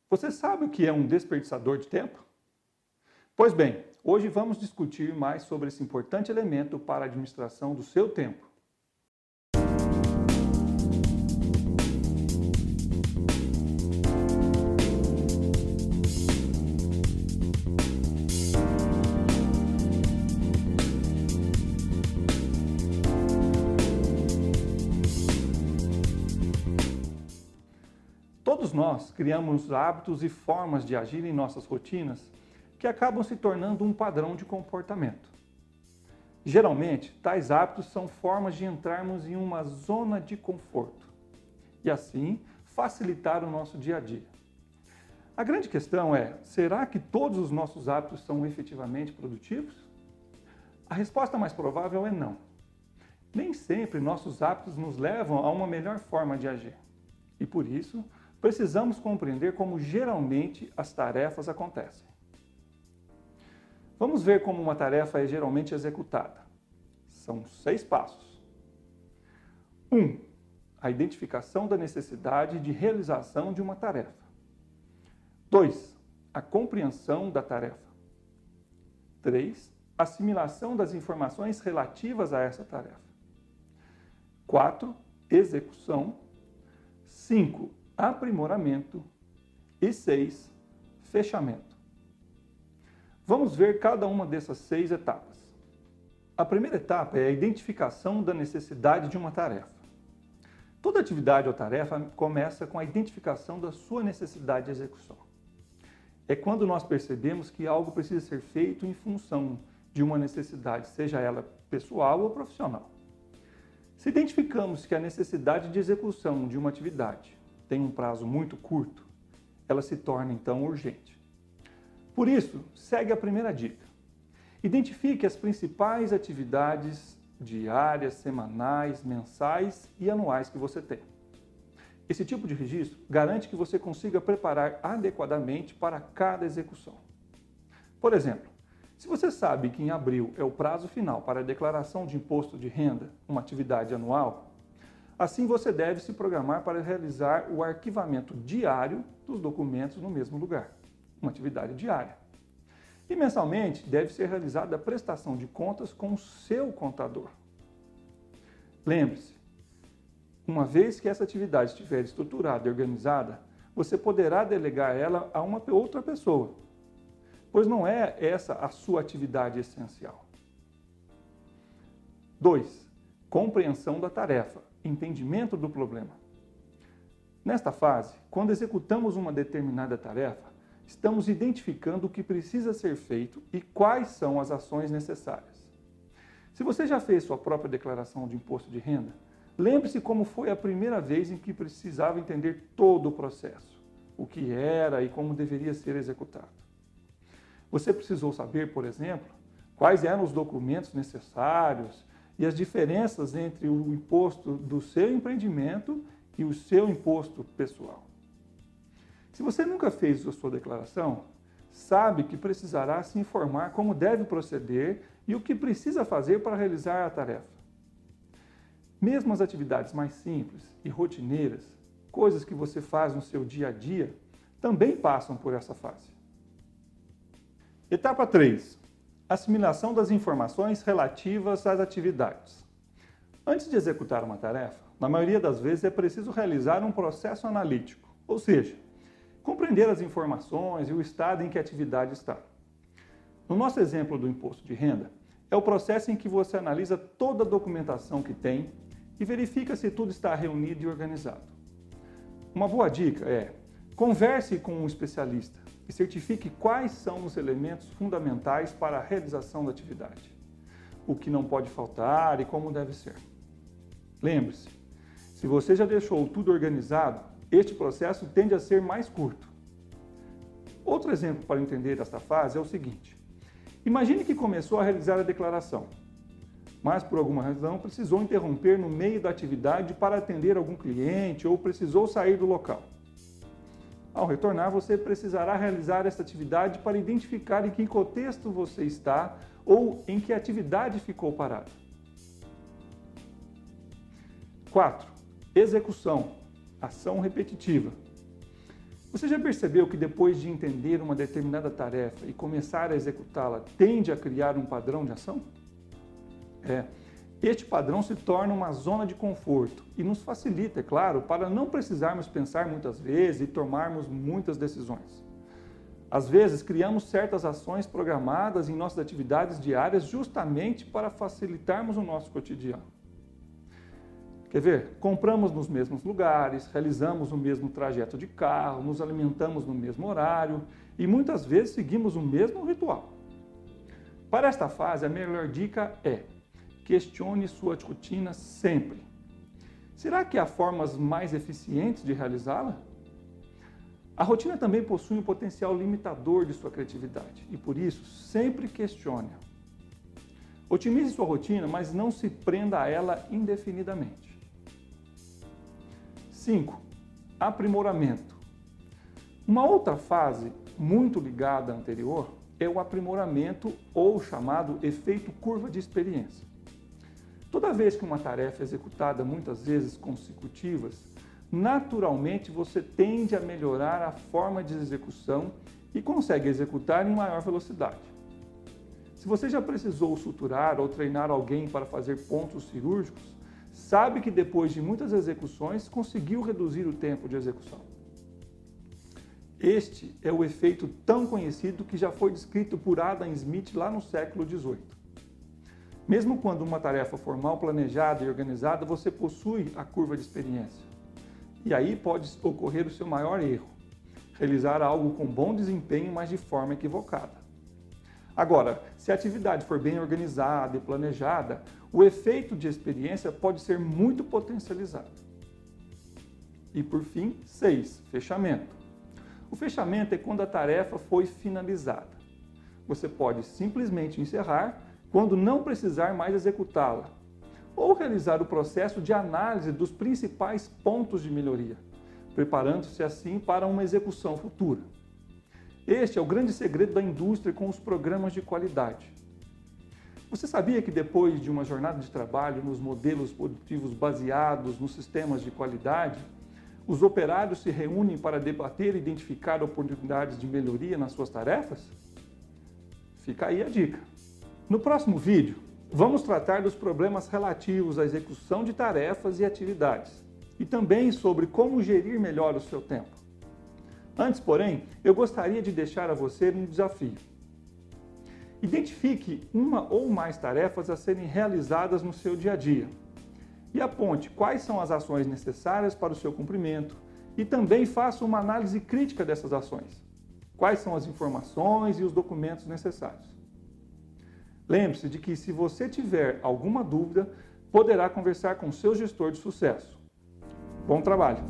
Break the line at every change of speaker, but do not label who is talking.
Você sabe o que é um desperdiçador de tempo? Pois bem, hoje vamos discutir mais sobre esse importante elemento para a administração do seu tempo. Todos nós criamos hábitos e formas de agir em nossas rotinas que acabam se tornando um padrão de comportamento. Geralmente, tais hábitos são formas de entrarmos em uma zona de conforto e, assim, facilitar o nosso dia a dia. A grande questão é: será que todos os nossos hábitos são efetivamente produtivos? A resposta mais provável é não. Nem sempre nossos hábitos nos levam a uma melhor forma de agir. E por isso, precisamos compreender como geralmente as tarefas acontecem. Vamos ver como uma tarefa é geralmente executada. São 6 passos. 1. A identificação da necessidade de realização de uma tarefa. 2. A compreensão da tarefa. 3. Assimilação das informações relativas a essa tarefa. 4. Execução. 5. Aprimoramento. E 6. Fechamento. Vamos ver cada uma dessas 6 etapas. A primeira etapa é a identificação da necessidade de uma tarefa. Toda atividade ou tarefa começa com a identificação da sua necessidade de execução. É quando nós percebemos que algo precisa ser feito em função de uma necessidade, seja ela pessoal ou profissional. Se identificamos que a necessidade de execução de uma atividade tem um prazo muito curto, ela se torna então urgente. Por isso, segue a primeira dica. Identifique as principais atividades diárias, semanais, mensais e anuais que você tem. Esse tipo de registro garante que você consiga preparar adequadamente para cada execução. Por exemplo, se você sabe que em abril é o prazo final para a declaração de imposto de renda, uma atividade anual, assim você deve se programar para realizar o arquivamento diário dos documentos no mesmo lugar, uma atividade diária. E mensalmente deve ser realizada a prestação de contas com o seu contador. Lembre-se, uma vez que essa atividade estiver estruturada e organizada, você poderá delegar ela a uma outra pessoa, pois não é essa a sua atividade essencial. 2. Compreensão da tarefa, entendimento do problema. Nesta fase, quando executamos uma determinada tarefa, estamos identificando o que precisa ser feito e quais são as ações necessárias. Se você já fez sua própria declaração de imposto de renda, lembre-se como foi a primeira vez em que precisava entender todo o processo, o que era e como deveria ser executado. Você precisou saber, por exemplo, quais eram os documentos necessários e as diferenças entre o imposto do seu empreendimento e o seu imposto pessoal. Se você nunca fez a sua declaração, sabe que precisará se informar como deve proceder e o que precisa fazer para realizar a tarefa. Mesmo as atividades mais simples e rotineiras, coisas que você faz no seu dia a dia, também passam por essa fase. Etapa 3. Assimilação das informações relativas às atividades. Antes de executar uma tarefa, na maioria das vezes é preciso realizar um processo analítico, ou seja, compreender as informações e o estado em que a atividade está. No nosso exemplo do imposto de renda, é o processo em que você analisa toda a documentação que tem e verifica se tudo está reunido e organizado. Uma boa dica é: converse com um especialista e certifique quais são os elementos fundamentais para a realização da atividade, o que não pode faltar e como deve ser. Lembre-se, se você já deixou tudo organizado, este processo tende a ser mais curto. Outro exemplo para entender esta fase é o seguinte: imagine que começou a realizar a declaração, mas por alguma razão precisou interromper no meio da atividade para atender algum cliente ou precisou sair do local. Ao retornar, você precisará realizar esta atividade para identificar em que contexto você está ou em que atividade ficou parada. 4. Execução. Ação repetitiva. Você já percebeu que depois de entender uma determinada tarefa e começar a executá-la, tende a criar um padrão de ação? Este padrão se torna uma zona de conforto e nos facilita, é claro, para não precisarmos pensar muitas vezes e tomarmos muitas decisões. Às vezes, criamos certas ações programadas em nossas atividades diárias justamente para facilitarmos o nosso cotidiano. Quer ver? Compramos nos mesmos lugares, realizamos o mesmo trajeto de carro, nos alimentamos no mesmo horário e muitas vezes seguimos o mesmo ritual. Para esta fase, a melhor dica é: questione sua rotina sempre. Será que há formas mais eficientes de realizá-la? A rotina também possui um potencial limitador de sua criatividade e, por isso, sempre questione-a. Otimize sua rotina, mas não se prenda a ela indefinidamente. 5. Aprimoramento. Uma outra fase muito ligada à anterior é o aprimoramento ou chamado efeito curva de experiência. Toda vez que uma tarefa é executada muitas vezes consecutivas, naturalmente você tende a melhorar a forma de execução e consegue executar em maior velocidade. Se você já precisou suturar ou treinar alguém para fazer pontos cirúrgicos, sabe que depois de muitas execuções conseguiu reduzir o tempo de execução. Este é o efeito tão conhecido que já foi descrito por Adam Smith lá no século XVIII. Mesmo quando uma tarefa for mal planejada e organizada, você possui a curva de experiência. E aí pode ocorrer o seu maior erro: realizar algo com bom desempenho, mas de forma equivocada. Agora, se a atividade for bem organizada e planejada, o efeito de experiência pode ser muito potencializado. E por fim, 6. Fechamento. O fechamento é quando a tarefa foi finalizada. Você pode simplesmente encerrar quando não precisar mais executá-la, ou realizar o processo de análise dos principais pontos de melhoria, preparando-se assim para uma execução futura. Este é o grande segredo da indústria com os programas de qualidade. Você sabia que depois de uma jornada de trabalho nos modelos produtivos baseados nos sistemas de qualidade, os operários se reúnem para debater e identificar oportunidades de melhoria nas suas tarefas? Fica aí a dica. No próximo vídeo, vamos tratar dos problemas relativos à execução de tarefas e atividades, e também sobre como gerir melhor o seu tempo. Antes, porém, eu gostaria de deixar a você um desafio. Identifique uma ou mais tarefas a serem realizadas no seu dia a dia e aponte quais são as ações necessárias para o seu cumprimento e também faça uma análise crítica dessas ações. Quais são as informações e os documentos necessários? Lembre-se de que, se você tiver alguma dúvida, poderá conversar com seu gestor de sucesso. Bom trabalho!